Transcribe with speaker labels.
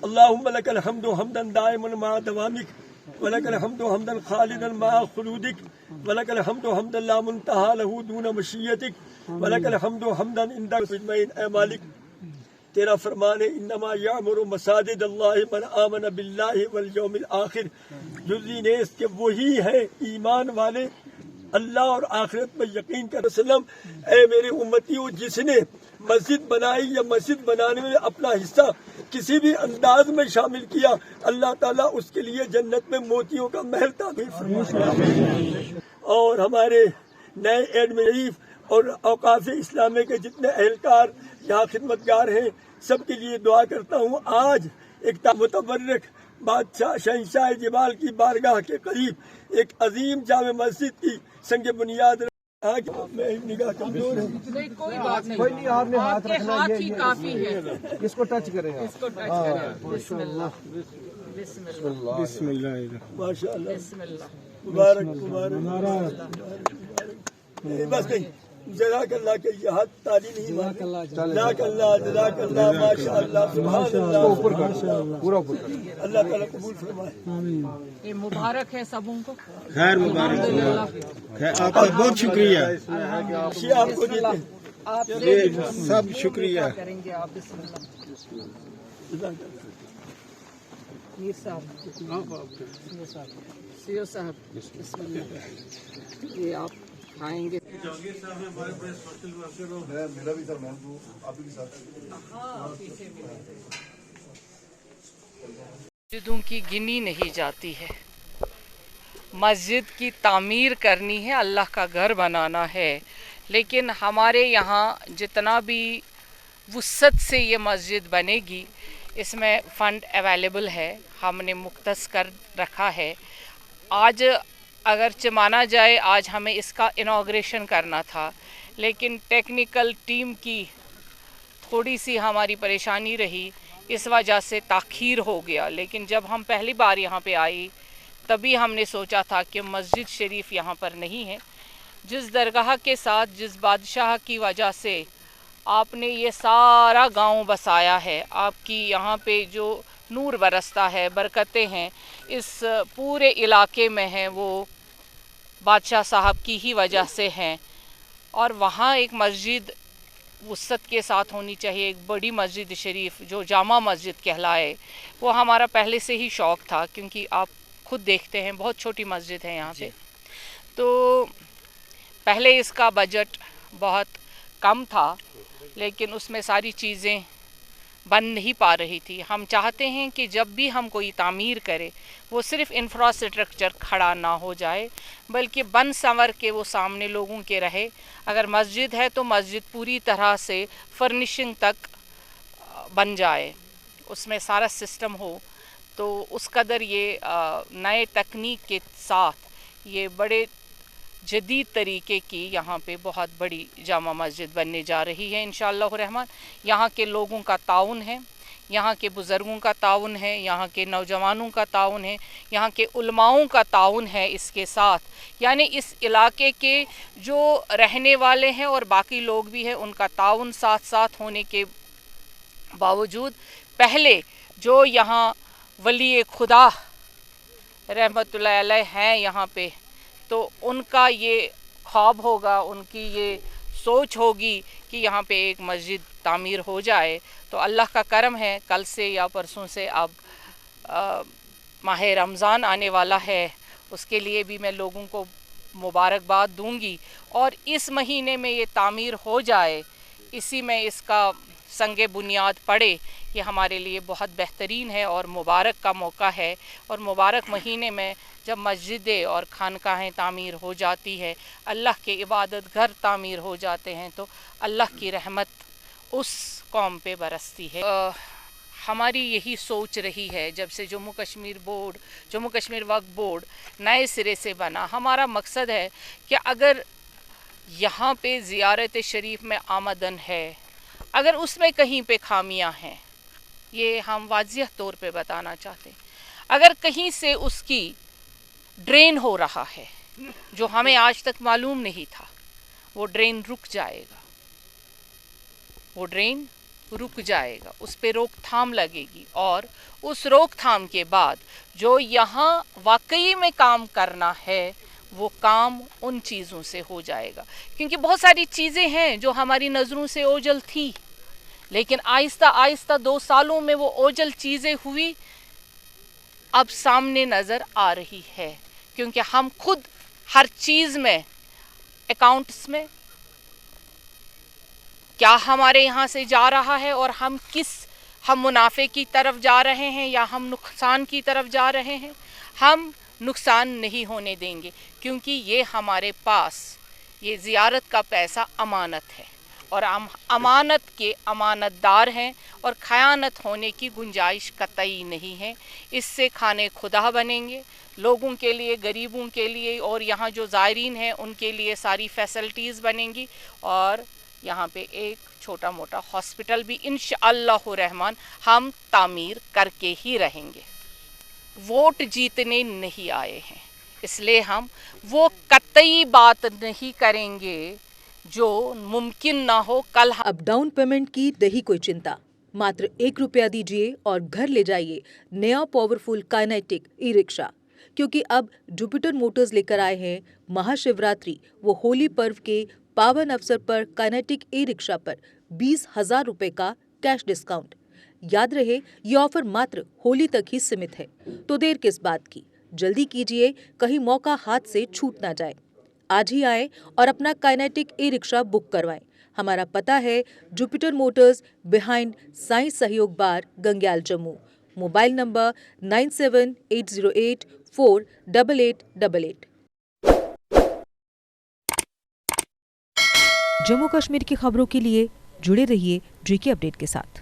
Speaker 1: اللهم لك الحمد حمدا دائما مع دوامك ولك الحمد حمدا خالدا مع خلودك ولك الحمد حمدا لا منتهى له دون مشیتك ولك الحمد حمدا عند مجمع اعمالك. تیرا فرمان ہے انما یعمر مساجد اللہ من آمن باللہ والیوم الآخر. جزی نیز کہ وہی ہے ایمان والے اللہ اور آخرت میں یقین کر. وسلم اے میرے امتیوں جس نے مسجد بنائی یا مسجد بنانے میں اپنا حصہ کسی بھی انداز میں شامل کیا اللہ تعالیٰ اس کے لیے جنت میں موتیوں کا محل تعمیر فرمائے. اور ہمارے نئے ایڈمنسٹریٹو اور اوقاف اسلامیہ کے جتنے اہلکار یہاں خدمتگار ہیں سب کے لیے دعا کرتا ہوں. آج ایک متبرک بادشاہ شہنشاہ جبال کی بارگاہ کے قریب ایک عظیم جامع مسجد کی سنگ بنیاد. میں نگاہ کمزور ہے.
Speaker 2: کوئی بات نہیں، آپ نے ہاتھ رکھنا ہی کافی ہے.
Speaker 3: اس کو ٹچ کریں.
Speaker 2: اس کو ٹچ کریں. بسم اللہ بسم اللہ
Speaker 3: بسم اللہ
Speaker 1: ماشاء اللہ
Speaker 2: بسم اللہ.
Speaker 1: مبارک مبارک. بس نہیں جزاک اللہ کے یہ ہاتھ تالی نہیں مارے. جزاک اللہ جزاک اللہ ماشاء اللہ سبحان اللہ.
Speaker 3: پورا اوپر
Speaker 1: اللہ تعالیٰ قبول فرمائے.
Speaker 2: یہ مبارک ہے سبوں کو.
Speaker 3: خیر مبارک. آپ کا بہت شکریہ.
Speaker 1: یہ آپ کو دیتے ہیں.
Speaker 2: آپ
Speaker 3: سب شکریہ.
Speaker 2: کریں گے آپ. بسم اللہ.
Speaker 1: جزاک اللہ.
Speaker 2: میر صاحب سیو صاحب بسم اللہ. یہ آپ کھائیں گے.
Speaker 3: میرا بھی تھا. میں آپ کے ساتھ
Speaker 2: مسجدوں کی گنی نہیں جاتی ہے. مسجد کی تعمیر کرنی ہے، اللہ کا گھر بنانا ہے، لیکن ہمارے یہاں جتنا بھی وسعت سے یہ مسجد بنے گی اس میں فنڈ اویلیبل ہے، ہم نے مختص کر رکھا ہے. آج اگرچہ مانا جائے آج ہمیں اس کا انوگریشن کرنا تھا، لیکن ٹیکنیکل ٹیم کی تھوڑی سی ہماری پریشانی رہی، اس وجہ سے تاخیر ہو گیا. لیکن جب ہم پہلی بار یہاں پہ آئی تبھی ہم نے سوچا تھا کہ مسجد شریف یہاں پر نہیں ہے. جس درگاہ کے ساتھ جس بادشاہ کی وجہ سے آپ نے یہ سارا گاؤں بسایا ہے، آپ کی یہاں پہ جو نور برستا ہے، برکتیں ہیں اس پورے علاقے میں ہیں، وہ بادشاہ صاحب کی ہی وجہ سے ہیں. اور وہاں ایک مسجد وسعت کے ساتھ ہونی چاہیے، ایک بڑی مسجد شریف جو جامع مسجد کہلائے. وہ ہمارا پہلے سے ہی شوق تھا، کیونکہ آپ خود دیکھتے ہیں بہت چھوٹی مسجد ہے یہاں پہ. تو پہلے اس کا بجٹ بہت کم تھا، لیکن اس میں ساری چیزیں بن نہیں پا رہی تھی. ہم چاہتے ہیں کہ جب بھی ہم کوئی تعمیر کرے وہ صرف انفراسٹرکچر کھڑا نہ ہو جائے، بلکہ بن سنور کے وہ سامنے لوگوں کے رہے. اگر مسجد ہے تو مسجد پوری طرح سے فرنیشنگ تک بن جائے، اس میں سارا سسٹم ہو. تو اس قدر یہ نئے تکنیک کے ساتھ یہ بڑے جدید طریقے کی یہاں پہ بہت بڑی جامع مسجد بننے جا رہی ہے انشاءاللہ الرحمن. یہاں کے لوگوں کا تعاون ہے، یہاں کے بزرگوں کا تعاون ہے، یہاں کے نوجوانوں کا تعاون ہے، یہاں کے علماؤں کا تعاون ہے اس کے ساتھ. یعنی اس علاقے کے جو رہنے والے ہیں اور باقی لوگ بھی ہیں، ان کا تعاون ساتھ ساتھ ہونے کے باوجود پہلے جو یہاں ولی خدا رحمت اللہ علیہ ہیں یہاں پہ، تو ان کا یہ خواب ہوگا، ان کی یہ سوچ ہوگی کہ یہاں پہ ایک مسجد تعمیر ہو جائے. تو اللہ کا کرم ہے، کل سے یا پرسوں سے اب ماہ رمضان آنے والا ہے، اس کے لیے بھی میں لوگوں کو مبارکباد دوں گی. اور اس مہینے میں یہ تعمیر ہو جائے، اسی میں اس کا سنگ بنیاد پڑے، یہ ہمارے لیے بہت بہترین ہے اور مبارک کا موقع ہے. اور مبارک مہینے میں جب مسجدیں اور خانقاہیں تعمیر ہو جاتی ہے، اللہ کے عبادت گھر تعمیر ہو جاتے ہیں، تو اللہ کی رحمت اس قوم پہ برستی ہے. ہماری یہی سوچ رہی ہے جب سے جموں کشمیر وقف بورڈ نئے سرے سے بنا. ہمارا مقصد ہے کہ اگر یہاں پہ زیارت شریف میں آمدن ہے، اگر اس میں کہیں پہ خامیاں ہیں، یہ ہم واضح طور پہ بتانا چاہتے ہیں. اگر کہیں سے اس کی ڈرین ہو رہا ہے جو ہمیں آج تک معلوم نہیں تھا، وہ ڈرین رک جائے گا، اس پہ روک تھام لگے گی، اور اس روک تھام کے بعد جو یہاں واقعی میں کام کرنا ہے وہ کام ان چیزوں سے ہو جائے گا. کیونکہ بہت ساری چیزیں ہیں جو ہماری نظروں سے اوجھل تھی، لیکن آہستہ آہستہ 2 سالوں میں وہ اوجھل چیزیں ہوئی اب سامنے نظر آ رہی ہے. کیونکہ ہم خود ہر چیز میں اکاؤنٹس میں کیا ہمارے یہاں سے جا رہا ہے اور ہم منافع کی طرف جا رہے ہیں یا ہم نقصان کی طرف جا رہے ہیں. ہم نقصان نہیں ہونے دیں گے، کیونکہ یہ ہمارے پاس یہ زیارت کا پیسہ امانت ہے، اور ہم امانت کے امانت دار ہیں، اور خیانت ہونے کی گنجائش قطعی نہیں ہے. اس سے کھانے خدا بنیں گے لوگوں کے لیے، غریبوں کے لیے، اور یہاں جو زائرین ہیں ان کے لیے ساری فیسلٹیز بنیں گی، اور یہاں پہ ایک چھوٹا موٹا ہاسپٹل بھی انشاءاللہ الرحمن ہم تعمیر کر کے ہی رہیں گے. ووٹ جیتنے نہیں آئے ہیں، اس لیے ہم وہ قطعی بات نہیں کریں گے جو ممکن نہ ہو. کل
Speaker 4: اب ڈاؤن پیمنٹ کی نہیں کوئی چنتا، ماتر 1 روپیہ دیجیے اور گھر لے جائیے نیا پاورفل کائنیٹک ای رکشا، کیونکہ اب جوپیٹر موٹرز لے کر آئے ہیں مہا شیوراتری و ہولی پرو کے پاون اوسر پر کائنیٹک ای رکشا پر 20,000 روپے کا کیش ڈسکاؤنٹ. یاد رہے یہ آفر ماتر ہولی تک ہی سمت ہے، تو دیر کس بات کی، جلدی کیجیے کہیں موقع ہاتھ سے چھوٹ نہ جائے. آج ہی آئیں اور اپنا کائنیٹک ای رکشا بک کروائیں. ہمارا پتہ ہے جوپیٹر موٹرز بہائنڈ سائیں سہیوگ بار گنگیال جموں. Mobile number 9780848888. جموں کشمیر کی خبروں کے لیے جڑے رہیے جی کے اپڈیٹ کے ساتھ.